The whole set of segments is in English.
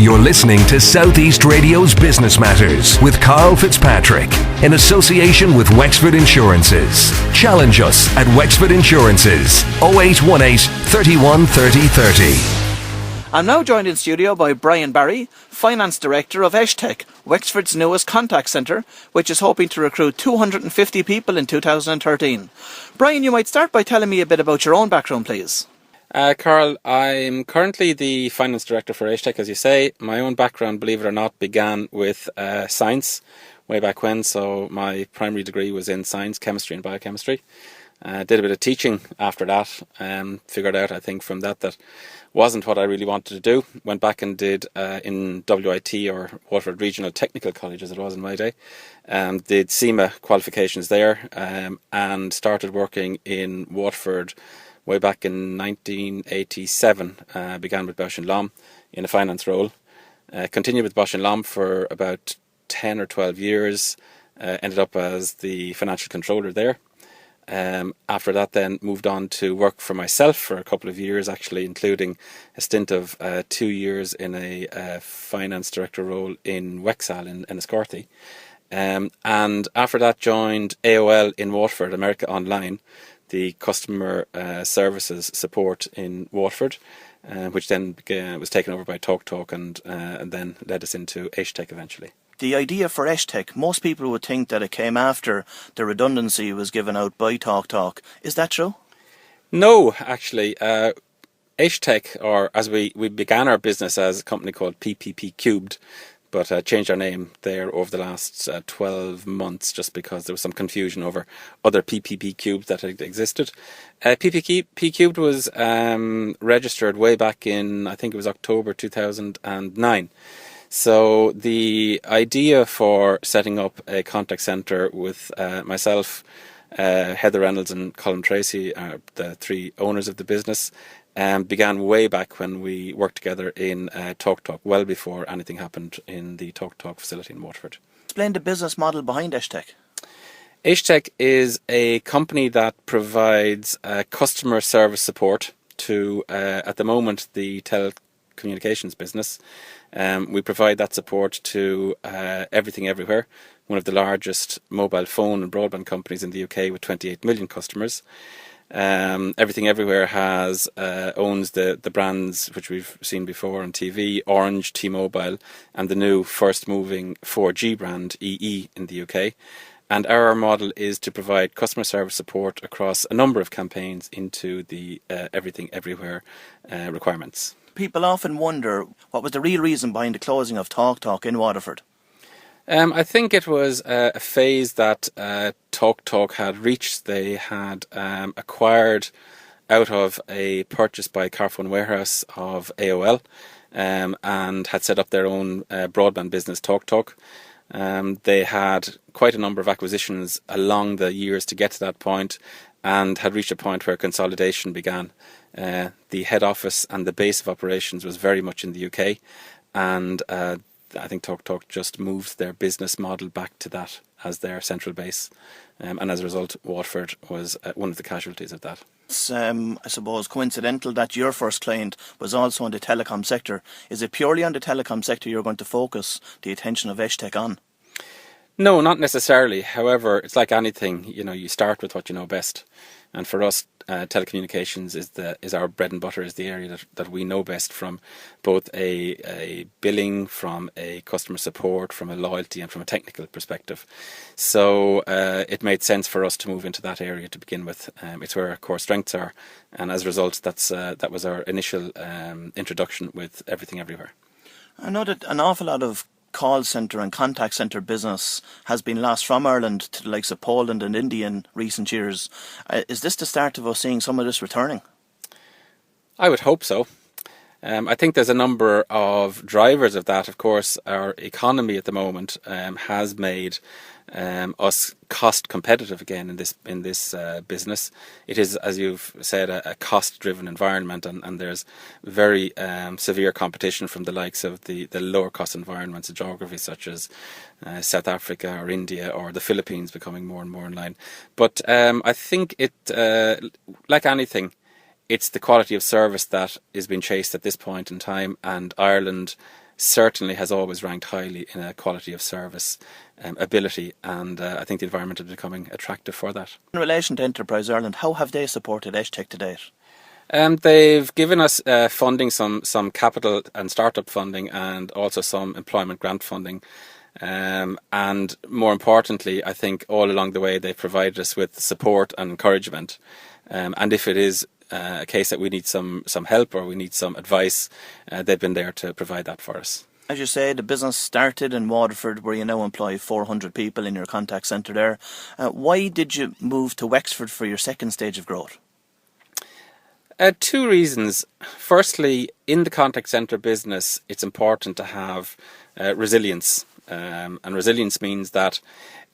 You're listening to Southeast Radio's Business Matters with Karl Fitzpatrick in association with Wexford Insurances. Challenge us at Wexford Insurances 0818 31 30 30. I'm now joined in studio by Brian Barry, Finance Director of Eishtec, Wexford's newest contact centre, which is hoping to recruit 250 people in 2013. Brian, you might start by telling me a bit about your own background, please. Karl, I'm currently the Finance Director for Eishtec, as you say. My own background, believe it or not, began with science way back when. So my primary degree was in science, chemistry and biochemistry. Did a bit of teaching after that. Figured out, I think, from that wasn't what I really wanted to do. Went back and did in WIT, or Waterford Regional Technical College as it was in my day. Did SEMA qualifications there and started working in Waterford way back in 1987. Began with Bausch & Lomb in a finance role. Continued with Bausch & Lomb for about 10 or 12 years. Ended up as the financial controller there. After that then moved on to work for myself for a couple of years, actually, including a stint of 2 years in a finance director role in Wexford in Enniscorthy. And after that joined AOL in Waterford, America Online, the customer services support in Waterford, which then was taken over by TalkTalk and then led us into Eishtec eventually. The idea for Eishtec, most people would think that it came after the redundancy was given out by TalkTalk. Is that true? No, actually. Eishtec, or as we began our business as a company called PPP Cubed, but changed our name there over the last 12 months just because there was some confusion over other PPP Cubes that had existed. PPP Cubed was registered way back in, I think it was October 2009. So the idea for setting up a contact centre with myself, Heather Reynolds and Colin Tracy, the three owners of the business, began way back when we worked together in TalkTalk, well before anything happened in the TalkTalk facility in Waterford. Explain the business model behind Eishtec. Eishtec is a company that provides customer service support to, at the moment, the telecommunications business. We provide that support to Everything Everywhere, one of the largest mobile phone and broadband companies in the UK with 28 million customers. Everything Everywhere owns the brands which we've seen before on TV, Orange, T-Mobile, and the new first-moving 4G brand, EE, in the UK. And our model is to provide customer service support across a number of campaigns into the Everything Everywhere requirements. People often wonder what was the real reason behind the closing of TalkTalk in Waterford. I think it was a phase that TalkTalk had reached. They had acquired out of a purchase by Carphone Warehouse of AOL and had set up their own broadband business, TalkTalk. They had quite a number of acquisitions along the years to get to that point and had reached a point where consolidation began. The head office and the base of operations was very much in the UK, and I think TalkTalk just moved their business model back to that as their central base, and as a result Waterford was one of the casualties of that. It's, I suppose, coincidental that your first client was also in the telecom sector. Is it purely on the telecom sector you're going to focus the attention of Eishtec on? No, not necessarily. However, it's like anything, you start with what you know best. And for us, telecommunications is our bread and butter, is the area that we know best, from both a billing, from a customer support, from a loyalty and from a technical perspective. So it made sense for us to move into that area to begin with. It's where our core strengths are, and as a result, that was our initial introduction with Everything Everywhere. I know that an awful lot of call centre and contact centre business has been lost from Ireland to the likes of Poland and India in recent years. Is this the start of us seeing some of this returning? I would hope so. I think there's a number of drivers of that. Of course, our economy at the moment has made us cost competitive again in this business. It is, as you've said, a cost-driven environment, and there's very severe competition from the likes of the lower cost environments and geographies such as South Africa or India or the Philippines becoming more and more in line. But I think it, like anything, it's the quality of service that is being chased at this point in time, and Ireland certainly has always ranked highly in a quality of service, ability, and I think the environment is becoming attractive for that. In relation to Enterprise Ireland, how have they supported Eishtec to date? They've given us funding, some capital and startup funding, and also some employment grant funding. And more importantly, I think all along the way they've provided us with support and encouragement. And if it is a case that we need some help or we need some advice, they've been there to provide that for us. As you say, the business started in Waterford, where you now employ 400 people in your contact centre there. Why did you move to Wexford for your second stage of growth? Two reasons. Firstly, in the contact centre business, it's important to have resilience. And resilience means that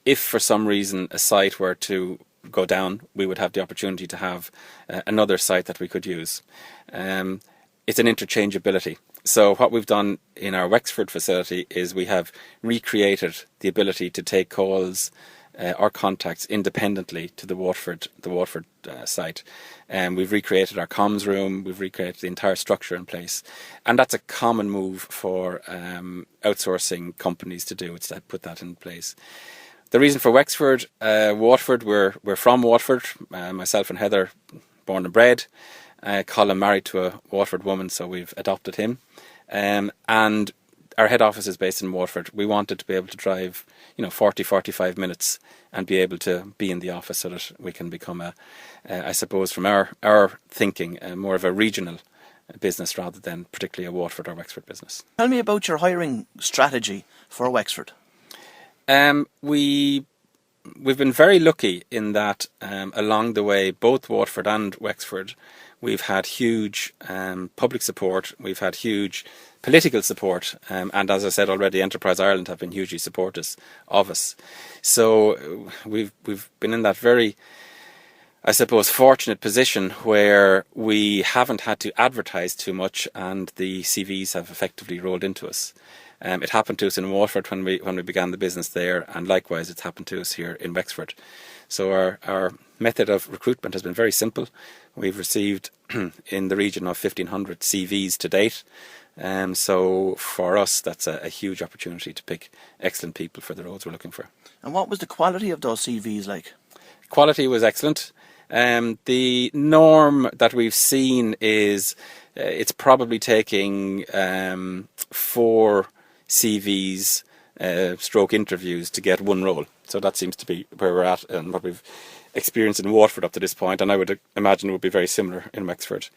if for some reason a site were to go down, we would have the opportunity to have another site that we could use. It's an interchangeability. So what we've done in our Wexford facility is we have recreated the ability to take calls or contacts independently to the Waterford site. We've recreated our comms room, we've recreated the entire structure in place. And that's a common move for outsourcing companies to do, it's to put that in place. The reason for Wexford, Waterford, we're from Waterford, myself and Heather, born and bred. Colin married to a Waterford woman, so we've adopted him. And our head office is based in Waterford. We wanted to be able to drive, 40, 45 minutes and be able to be in the office so that we can become I suppose from our thinking, more of a regional business rather than particularly a Waterford or Wexford business. Tell me about your hiring strategy for Wexford. We've been very lucky in that along the way, both Waterford and Wexford, we've had huge public support, we've had huge political support, and as I said already, Enterprise Ireland have been hugely supportive of us. So we've been in that very, I suppose, fortunate position where we haven't had to advertise too much and the CVs have effectively rolled into us. It happened to us in Waterford when we began the business there, and likewise it's happened to us here in Wexford. So our method of recruitment has been very simple. We've received in the region of 1,500 CVs to date. So for us, that's a huge opportunity to pick excellent people for the roles we're looking for. And what was the quality of those CVs like? Quality was excellent. The norm that we've seen is it's probably taking 4 CVs stroke interviews to get one role. So that seems to be where we're at and what we've experienced in Waterford up to this point, and I would imagine it would be very similar in Wexford.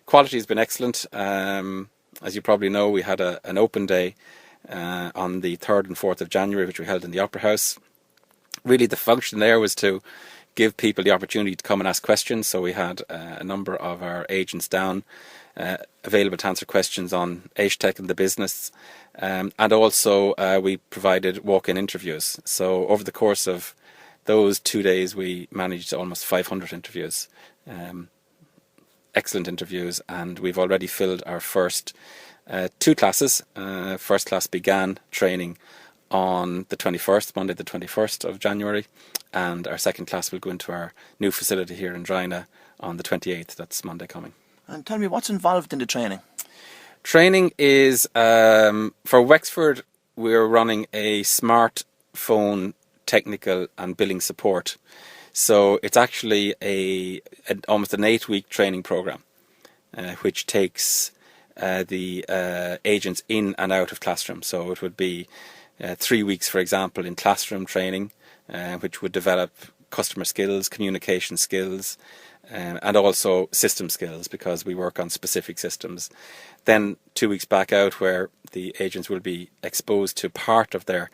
Quality has been excellent. As you probably know, we had an open day on the 3rd and 4th of January, which we held in the Opera House. Really the function there was to give people the opportunity to come and ask questions. So we had a number of our agents down available to answer questions on Eishtec and the business. And also we provided walk-in interviews. So over the course of those 2 days, we managed almost 500 interviews. Excellent interviews, and we've already filled our first 2 classes. First class began training on the 21st, Monday the 21st of January, and our second class will go into our new facility here in Drina on the 28th, that's Monday coming. And tell me, what's involved in the training? Training is, for Wexford, we're running a smartphone technical and billing support. So it's actually almost an 8-week training program, which takes the agents in and out of classroom. So it would be 3 weeks, for example, in classroom training, which would develop customer skills, communication skills, and also system skills, because we work on specific systems. Then 2 weeks back out, where the agents will be exposed to part of their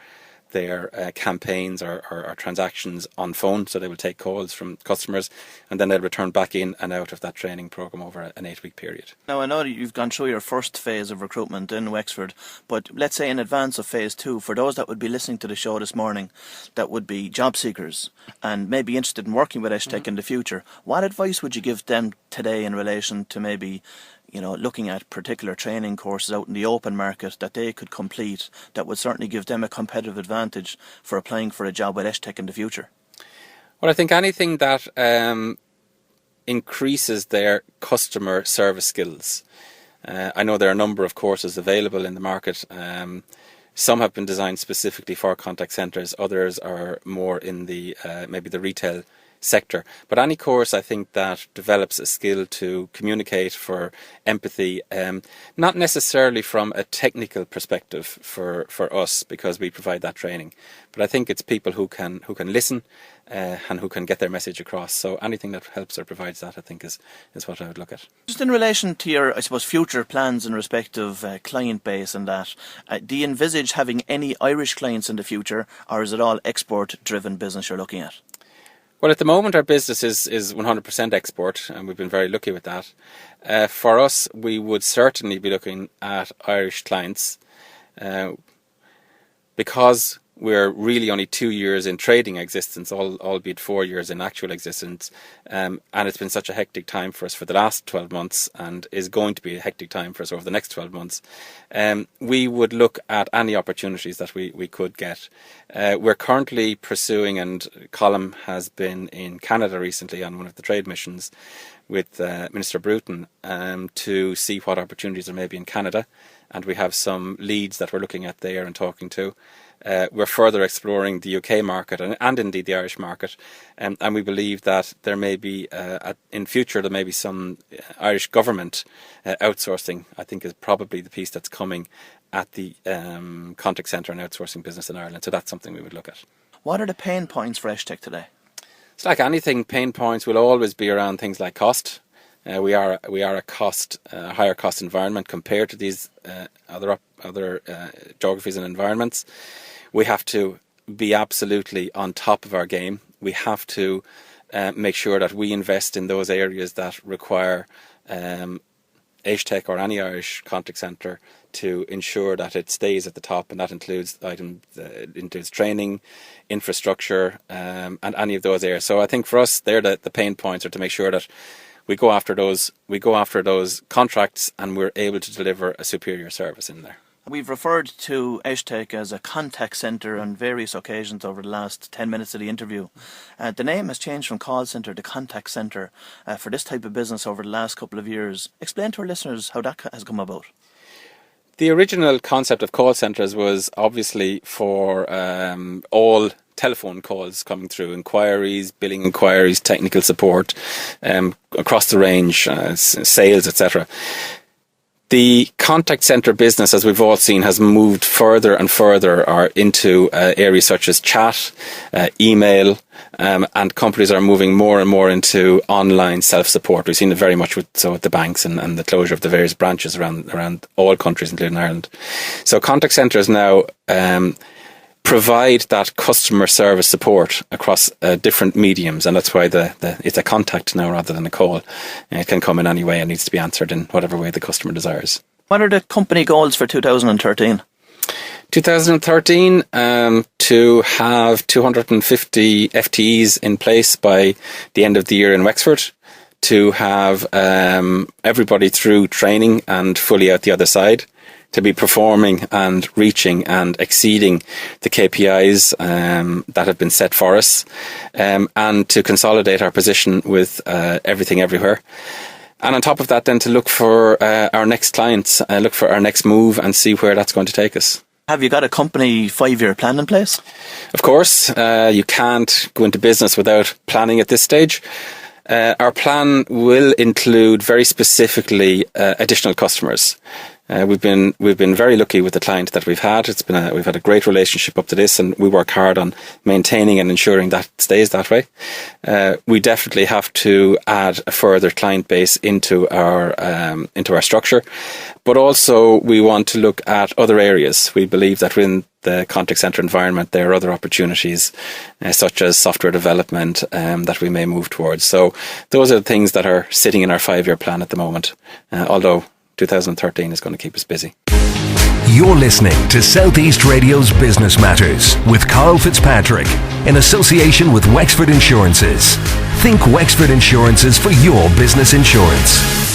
campaigns or transactions on phone, so they will take calls from customers, and then they'll return back in and out of that training program over an 8-week period. Now, I know that you've gone through your first phase of recruitment in Wexford, but let's say in advance of phase 2, for those that would be listening to the show this morning, that would be job seekers and maybe interested in working with Eishtec in the future, what advice would you give them today in relation to maybe looking at particular training courses out in the open market that they could complete that would certainly give them a competitive advantage for applying for a job with Eishtec in the future? Well, I think anything that increases their customer service skills, I know there are a number of courses available in the market. Some have been designed specifically for contact centres. Others are more in the maybe the retail sector. But any course, I think, that develops a skill to communicate, for empathy, not necessarily from a technical perspective for us, because we provide that training. But I think it's people who can listen and who can get their message across. So anything that helps or provides that, I think, is what I would look at. Just in relation to your, I suppose, future plans in respect of client base and that, do you envisage having any Irish clients in the future, or is it all export-driven business you're looking at? Well, at the moment, our business is 100% export, and we've been very lucky with that. For us, we would certainly be looking at Irish clients because we're really only 2 years in trading existence, albeit 4 years in actual existence, and it's been such a hectic time for us for the last 12 months and is going to be a hectic time for us over the next 12 months. We would look at any opportunities that we could get. We're currently pursuing, and Colm has been in Canada recently on one of the trade missions with Minister Bruton to see what opportunities there may be in Canada, and we have some leads that we're looking at there and talking to. We're further exploring the UK market and indeed the Irish market, and we believe that there may be, in future, there may be some Irish government outsourcing. I think is probably the piece that's coming at the contact centre and outsourcing business in Ireland. So that's something we would look at. What are the pain points for Eishtec today? It's like anything, pain points will always be around things like cost. We are a higher cost environment compared to these other geographies and environments. We have to be absolutely on top of our game. We have to make sure that we invest in those areas that require Eishtec or any Irish contact centre to ensure that it stays at the top, and that includes includes training, infrastructure, and any of those areas. So I think for us, they're the pain points, are to make sure that we go after those contracts and we're able to deliver a superior service in there. We've referred to Eishtec as a contact centre on various occasions over the last 10 minutes of the interview. The name has changed from call centre to contact centre for this type of business over the last couple of years. Explain to our listeners how that has come about. The original concept of call centres was obviously for all telephone calls coming through, inquiries, billing inquiries, technical support, across the range, sales, etc. The contact centre business, as we've all seen, has moved further and further into areas such as chat, email, and companies are moving more and more into online self-support. We've seen it very much with the banks and the closure of the various branches around all countries, including Ireland. So contact centres now provide that customer service support across different mediums, and that's why it's a contact now rather than a call. It can come in any way and needs to be answered in whatever way the customer desires. What are the company goals for 2013? 2013, to have 250 FTEs in place by the end of the year in Wexford, to have everybody through training and fully out the other side, to be performing and reaching and exceeding the KPIs that have been set for us, and to consolidate our position with everything everywhere. And on top of that, then to look for our next clients, look for our next move and see where that's going to take us. Have you got a company 5-year plan in place? Of course, you can't go into business without planning at this stage. Our plan will include very specifically additional customers. We've been very lucky with the client that we've had. We've had a great relationship up to this, and we work hard on maintaining and ensuring that stays that way. We definitely have to add a further client base into our structure, but also we want to look at other areas. We believe that within the contact centre environment there are other opportunities, such as software development, that we may move towards. So those are the things that are sitting in our 5-year plan at the moment, although 2013 is going to keep us busy. You're listening to Southeast Radio's Business Matters with Karl Fitzpatrick in association with Wexford Insurances. Think Wexford Insurances for your business insurance.